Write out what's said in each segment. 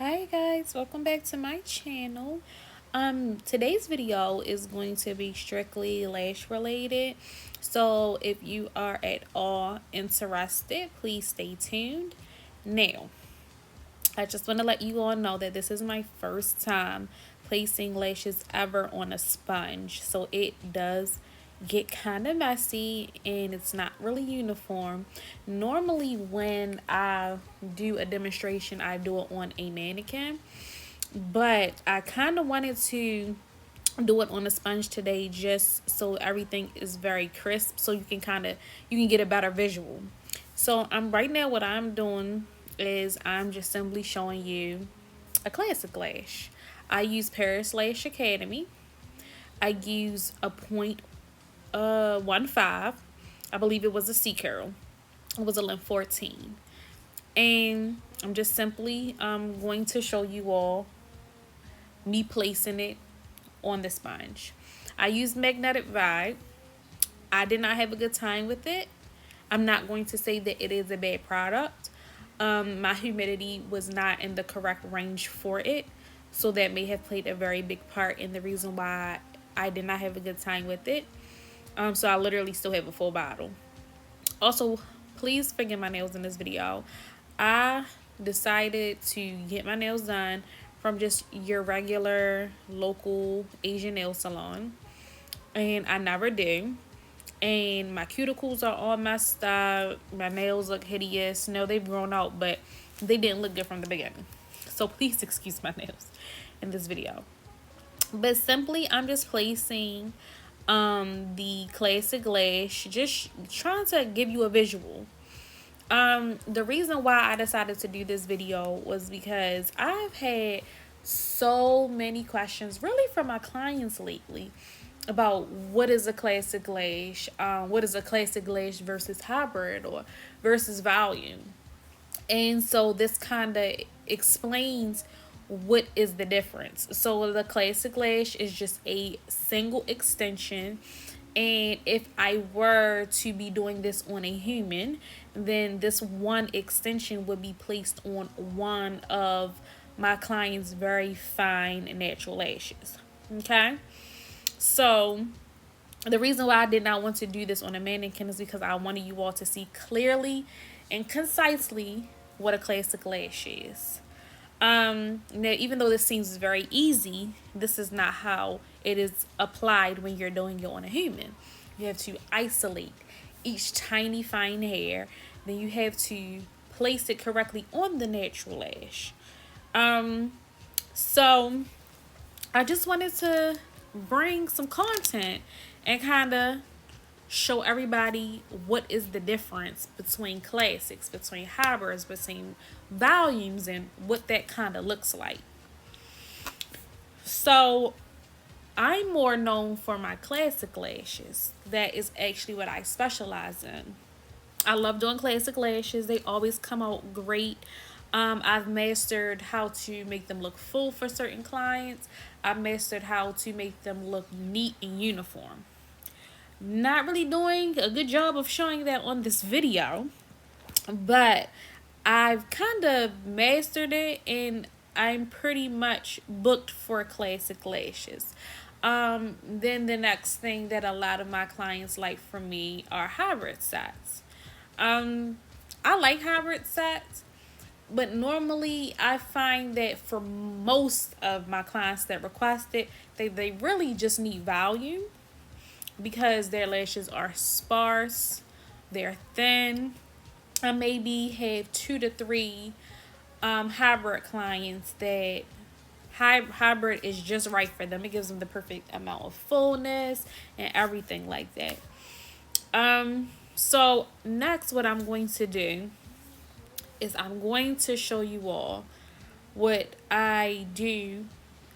Hi guys, welcome back to my channel. Today's video is going to be strictly lash related. So if you are at all interested, please stay tuned. Now, I just want to let you all know that this is my first time placing lashes ever on a sponge. So it does get kind of messy and it's not really uniform. Normally when I do a demonstration, I do it on a mannequin, but I kind of wanted to do it on a sponge today just so everything is very crisp so you can get a better visual. So right now what I'm doing is I'm just simply showing you a classic lash. I use Paris Lash Academy. I use a point 1.5. I believe it was a C curl. It was a length 14. And I'm just simply going to show you all me placing it on the sponge. I used Magnetic Vibe. I did not have a good time with it. I'm not going to say that it is a bad product. My humidity was not in the correct range for it, so that may have played a very big part in the reason why I did not have a good time with it. So I literally still have a full bottle. Also, please forgive my nails in this video. I decided to get my nails done from just your regular local Asian nail salon, and I never do. And my cuticles are all messed up. My nails look hideous. No, they've grown out, but they didn't look good from the beginning. So please excuse my nails in this video. But simply, I'm just placing the classic lash, just trying to give you a visual. The reason why I decided to do this video was because I've had so many questions really from my clients lately about what is a classic lash, what is a classic lash versus hybrid or versus volume. And so this kind of explains what is the difference. So the classic lash is just a single extension, and if I were to be doing this on a human, then this one extension would be placed on one of my client's very fine natural lashes. Okay, so the reason why I did not want to do this on a mannequin is because I wanted you all to see clearly and concisely what a classic lash is. Now, even though this seems very easy, this is not how it is applied when you're doing it on a human. You have to isolate each tiny fine hair, then you have to place it correctly on the natural lash. So I just wanted to bring some content and kind of show everybody what is the difference between classics, between hybrids, between volumes, and what that kind of looks like. So I'm more known for my classic lashes. That is actually what I specialize in. I love doing classic lashes. They always come out great. I've mastered how to make them look full for certain clients. I've mastered how to make them look neat and uniform. Not really doing a good job of showing that on this video, but I've kind of mastered it and I'm pretty much booked for classic lashes. Then the next thing that a lot of my clients like from me are hybrid sets. I like hybrid sets, but normally I find that for most of my clients that request it, they really just need volume because their lashes are sparse, they're thin. I maybe have 2 to 3 hybrid clients that hybrid is just right for them. It gives them the perfect amount of fullness and everything like that. So next what I'm going to do is I'm going to show you all what I do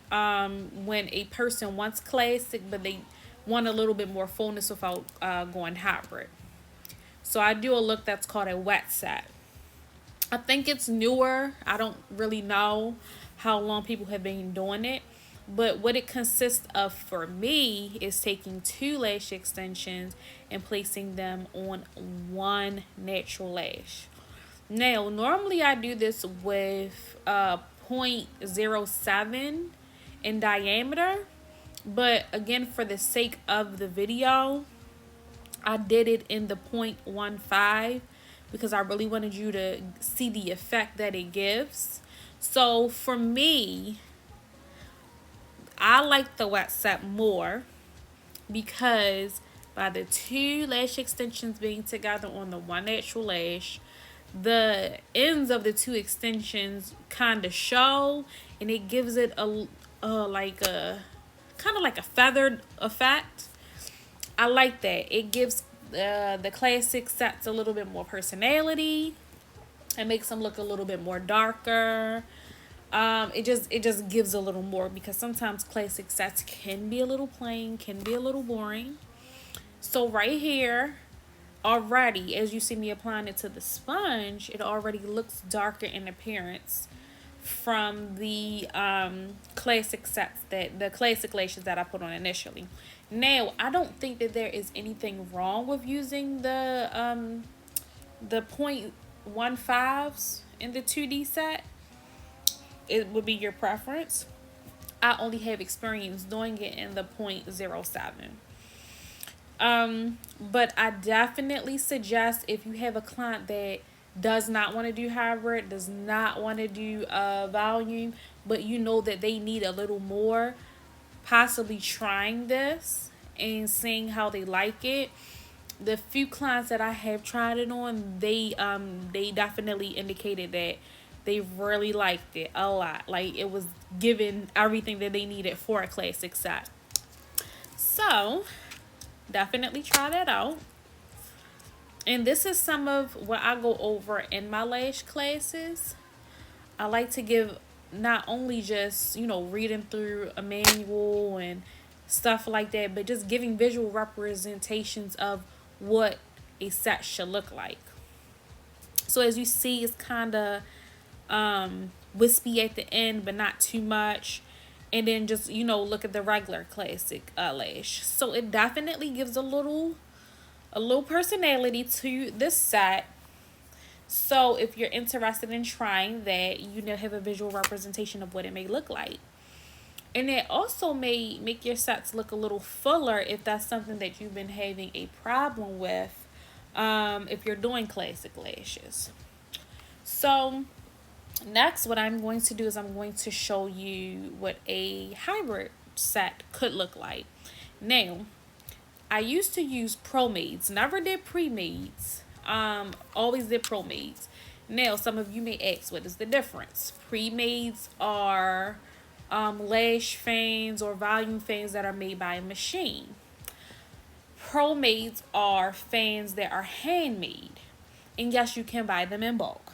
when a person wants classic but they want a little bit more fullness without going hybrid. So I do a look that's called a wet set. I think it's newer. I don't really know how long people have been doing it. But what it consists of for me is taking 2 lash extensions and placing them on one natural lash. Now, normally I do this with 0.07 in diameter. But again, for the sake of the video, I did it in the 0.15 because I really wanted you to see the effect that it gives. So for me, I like the wet set more because by the two lash extensions being together on the one natural lash, the ends of the two extensions kind of show, and it gives it like a kind of like a feathered effect. I like that. It gives the classic sets a little bit more personality. It makes them look a little bit more darker. It just gives a little more because sometimes classic sets can be a little plain, can be a little boring. So right here, already, as you see me applying it to the sponge, it already looks darker in appearance from the classic sets, that the classic lashes that I put on initially. Now, I don't think that there is anything wrong with using the 0.15s in the 2D set. It would be your preference. I only have experience doing it in the 0.07. But I definitely suggest, if you have a client that does not want to do hybrid, does not want to do volume, but you know that they need a little more, possibly trying this and seeing how they like it. The few clients that I have tried it on, they definitely indicated that they really liked it a lot. Like, it was giving everything that they needed for a classic set. So definitely try that out. And this is some of what I go over in my lash classes. I like to give not only just, reading through a manual and stuff like that, but just giving visual representations of what a set should look like. So as you see, it's kind of wispy at the end, but not too much. And then just, look at the regular classic lash. So it definitely gives a little personality to this set. So if you're interested in trying that, have a visual representation of what it may look like. And it also may make your sets look a little fuller if that's something that you've been having a problem with, if you're doing classic lashes. So next, what I'm going to do is I'm going to show you what a hybrid set could look like. Now, I used to use pro-mades, never did pre-mades. Always did pro-mades. Now, some of you may ask, what is the difference? Pre-mades are lash fans or volume fans that are made by a machine. Pro-mades are fans that are handmade. And yes, you can buy them in bulk.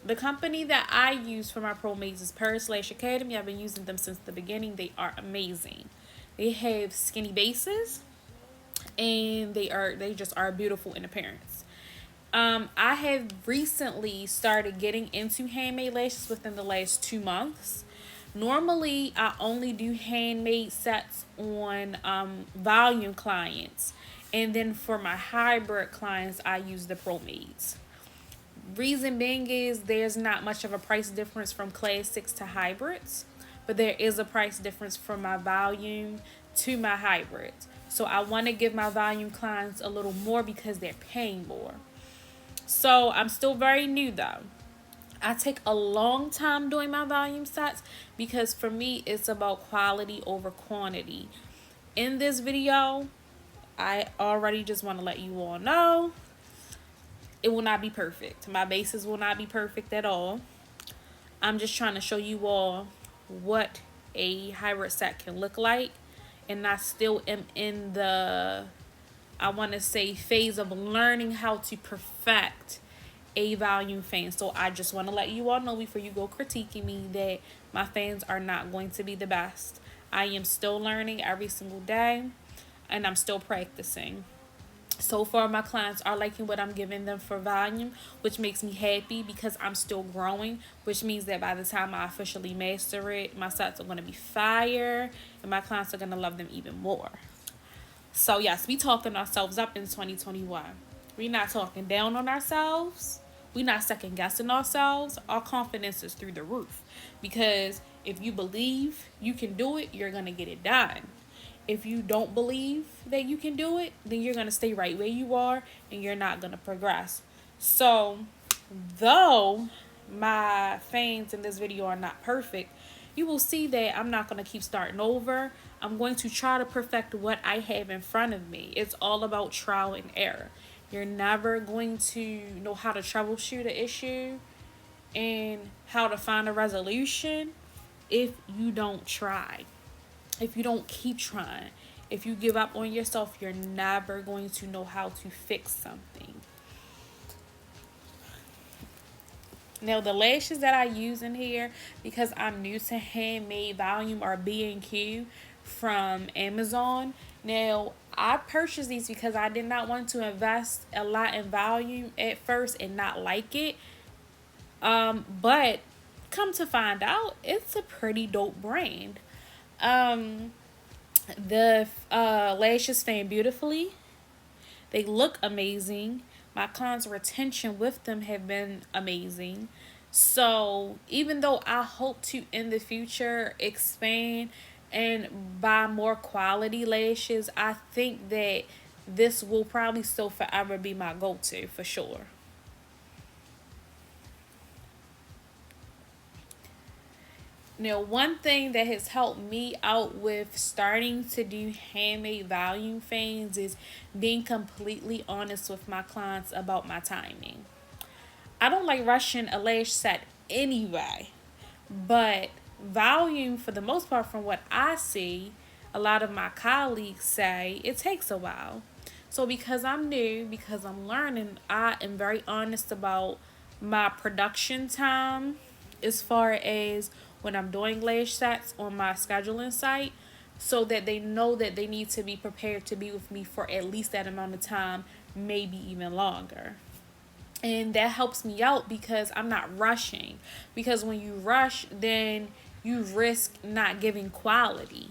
The company that I use for my pro-mades is Paris Lash Academy. I've been using them since the beginning. They are amazing. They have skinny bases, and they just are beautiful in appearance. I have recently started getting into handmade lashes within the last 2 months. Normally, I only do handmade sets on volume clients, and then for my hybrid clients, I use the pro-mades. Reason being is there's not much of a price difference from classics to hybrids, but there is a price difference from my volume to my hybrids. So I want to give my volume clients a little more because they're paying more. So I'm still very new though. I take a long time doing my volume sets because for me it's about quality over quantity. In this video, I already just want to let you all know it will not be perfect. My bases will not be perfect at all. I'm just trying to show you all what a hybrid set can look like. And I still am in the, I want to say, phase of learning how to perfect a volume fan. So I just want to let you all know before you go critiquing me that my fans are not going to be the best. I am still learning every single day, and I'm still practicing. So far, my clients are liking what I'm giving them for volume, which makes me happy because I'm still growing, which means that by the time I officially master it, my sets are going to be fire, and my clients are going to love them even more. So yes, we talking ourselves up in 2021. We're not talking down on ourselves. we're not second guessing ourselves, our confidence is through the roof. Because if you believe you can do it, you're going to get it done. If you don't believe that you can do it, then you're going to stay right where you are and you're not going to progress. So, though my fans in this video are not perfect, you will see that I'm not going to keep starting over. I'm going to try to perfect what I have in front of me. It's all about trial and error. You're never going to know how to troubleshoot an issue and how to find a resolution if you don't try. If you don't keep trying, if you give up on yourself, you're never going to know how to fix something. Now, the lashes that I use in here, because I'm new to handmade volume, are B&Q from Amazon. Now, I purchased these because I did not want to invest a lot in volume at first and not like it. But come to find out, it's a pretty dope brand. The lashes fan beautifully. They look amazing. My clients' retention with them have been amazing. So even though I hope to in the future expand and buy more quality lashes, I think that this will probably still forever be my go-to for sure. Now, one thing that has helped me out with starting to do handmade volume fans is being completely honest with my clients about my timing. I don't like rushing a lash set anyway, but volume, for the most part, from what I see, a lot of my colleagues say it takes a while. So because I'm new, because I'm learning, I am very honest about my production time as far as when I'm doing lash sets on my scheduling site, so that they know that they need to be prepared to be with me for at least that amount of time, maybe even longer. And that helps me out because I'm not rushing. Because when you rush, then you risk not giving quality.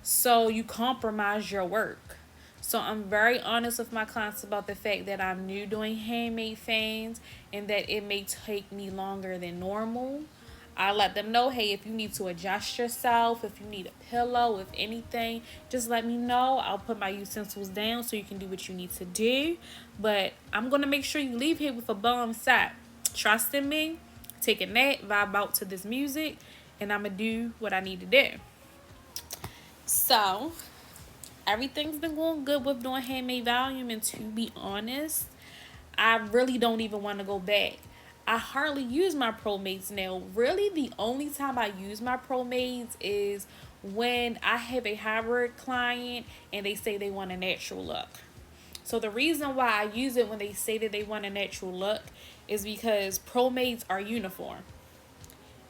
So you compromise your work. So I'm very honest with my clients about the fact that I'm new doing handmade fans and that it may take me longer than normal. I let them know, hey, if you need to adjust yourself, if you need a pillow, if anything, just let me know. I'll put my utensils down so you can do what you need to do. But I'm going to make sure you leave here with a bomb set. Trust in me, take a nap, vibe out to this music, and I'm going to do what I need to do. So, everything's been going good with doing handmade volume, and to be honest, I really don't even want to go back. I hardly use my ProMates now. Really, the only time I use my ProMates is when I have a hybrid client and they say they want a natural look. So the reason why I use it when they say that they want a natural look is because ProMates are uniform.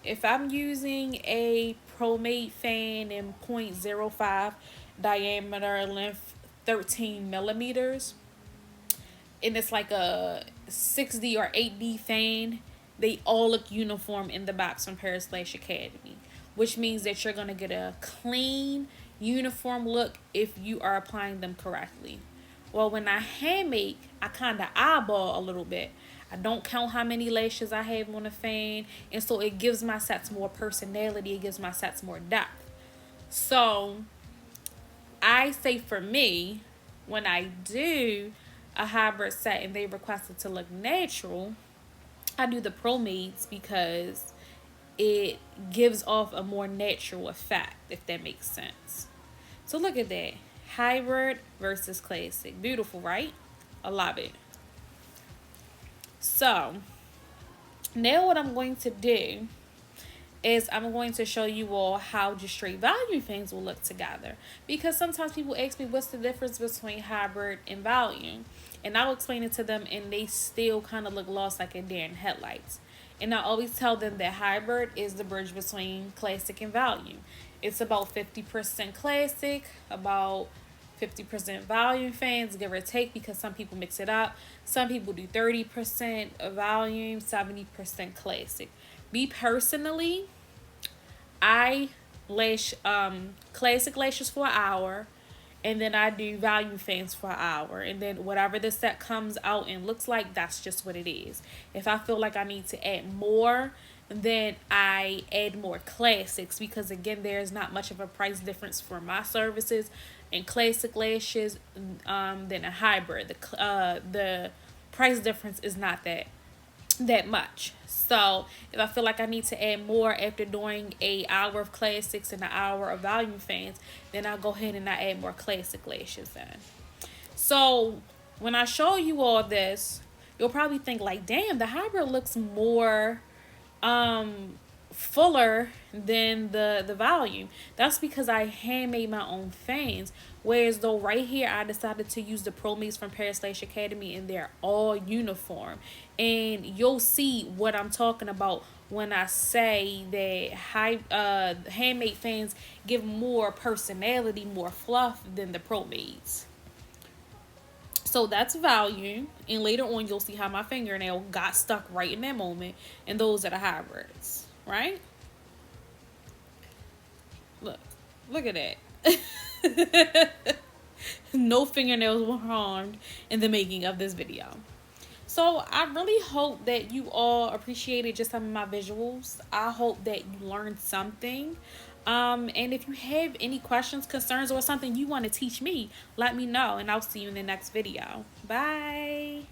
If I'm using a ProMate fan in 0.05 diameter, length 13 millimeters, and it's like a 6D or 8D fan, they all look uniform in the box from Paris Lash Academy, which means that you're going to get a clean, uniform look if you are applying them correctly. Well, when I hand make, I kind of eyeball a little bit. I don't count how many lashes I have on a fan, and so it gives my sets more personality, it gives my sets more depth. So I say for me, when I do a hybrid set and they request it to look natural, I do the ProMates because it gives off a more natural effect, if that makes sense. So look at that. Hybrid versus classic. Beautiful, right? I love it. So now what I'm going to do is I'm going to show you all how just straight volume fans will look together. Because sometimes people ask me what's the difference between hybrid and volume. And I'll explain it to them and they still kind of look lost like a deer in headlights. And I always tell them that hybrid is the bridge between classic and volume. It's about 50% classic, about 50% volume fans, give or take, because some people mix it up. Some people do 30% volume, 70% classic. Me personally, I lash classic lashes for an hour, and then I do volume fans for an hour, and then whatever the set comes out and looks like, that's just what it is. If I feel like I need to add more, then I add more classics, because again, there's not much of a price difference for my services and classic lashes than a hybrid. The price difference is not that much. So if I feel like I need to add more after doing a hour of classics and an hour of volume fans, then I'll go ahead and I add more classic lashes in. So when I show you all this, you'll probably think like, damn, the hybrid looks more um fuller than the volume. That's because I handmade my own fans. Whereas though right here I decided to use the Pro Mates from Paris Lash Academy, and they're all uniform. And you'll see what I'm talking about when I say that handmade fans give more personality, more fluff than the Pro Mates. So that's volume, and later on you'll see how my fingernail got stuck right in that moment, and those are the hybrids, right? Look, look at that. No fingernails were harmed in the making of this video. So I really hope that you all appreciated just some of my visuals. I hope that you learned something. And if you have any questions, concerns, or something you want to teach me, let me know, and I'll see you in the next video. Bye.